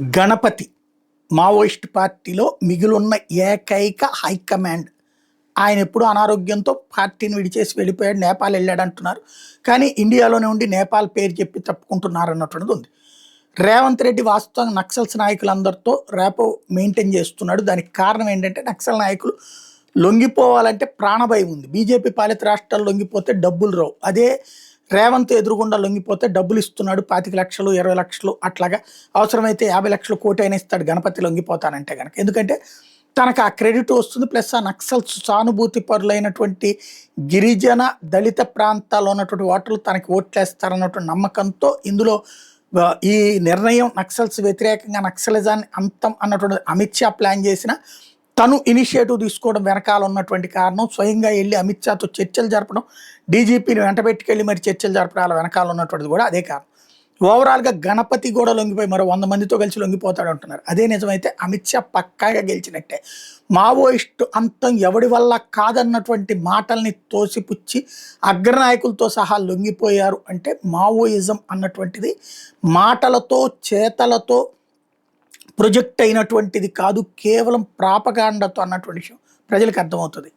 Ganapati Maoist పార్టీలో మిగిలిన్న ఏకైక high command. ఆయన ఎప్పుడు అనారోగ్యంతో పార్టీని విడిచేసి వెళ్ళిపోయాడు, నేపాల్ వెళ్ళాడు అంటున్నారు. కానీ ఇండియాలోనే ఉండి నేపాల్ పేరు చెప్పి తప్పుకుంటున్నారు అన్నటువంటిది ఉంది. రేవంత్ రెడ్డి వాస్తవంగా నక్సల్స్ నాయకులందరితో రేపో మెయింటైన్ చేస్తున్నాడు. దానికి కారణం ఏంటంటే నక్సల్ నాయకులు లొంగిపోవాలంటే ప్రాణభయం ఉంది. బీజేపీ పాలిత రాష్ట్రాలు లొంగిపోతే డబ్బులు రావు. అదే రేవంత్ ఎదురుగుండా లొంగిపోతే డబ్బులు ఇస్తున్నాడు, 25 లక్షలు 20 లక్షలు అట్లాగా, అవసరమైతే 50 లక్షలు కోటి అయినా ఇస్తాడు గణపతి లొంగిపోతానంటే కనుక. ఎందుకంటే తనకు ఆ క్రెడిట్ వస్తుంది, ప్లస్ ఆ నక్సల్స్ సానుభూతి పరులైనటువంటి గిరిజన దళిత ప్రాంతాల్లో ఉన్నటువంటి ఓటర్లు తనకి ఓట్లేస్తారన్నటువంటి నమ్మకంతో ఇందులో ఈ నిర్ణయం నక్సల్స్ వ్యతిరేకంగా నక్సలిజాన్ని అంతం అన్నటువంటి అమిత్ షా ప్లాన్ చేసిన తను ఇనిషియేటివ్ తీసుకోవడం వెనకాల ఉన్నటువంటి కారణం, స్వయంగా వెళ్ళి అమిత్ షాతో చర్చలు జరపడం, డీజీపీని వెంటబెట్టుకెళ్ళి మరి చర్చలు జరపడాల వెనకాల ఉన్నటువంటిది కూడా అదే కారణం. ఓవరాల్గా గణపతి కూడా లొంగిపోయి మరో 100 మందితో కలిసి లొంగిపోతాడు అంటున్నారు. అదే నిజమైతే అమిత్ షా పక్కాగా గెలిచినట్టే. మావోయిస్టు అంతం ఎవడి వల్ల కాదన్నటువంటి మాటల్ని తోసిపుచ్చి అగ్రనాయకులతో సహా లొంగిపోయారు అంటే మావోయిజం అన్నటువంటిది మాటలతో చేతలతో ప్రొజెక్ట్ అయినటువంటిది కాదు, కేవలం ప్రాపగాండతో అన్నటువంటి విషయం ప్రజలకు అర్థమవుతుంది.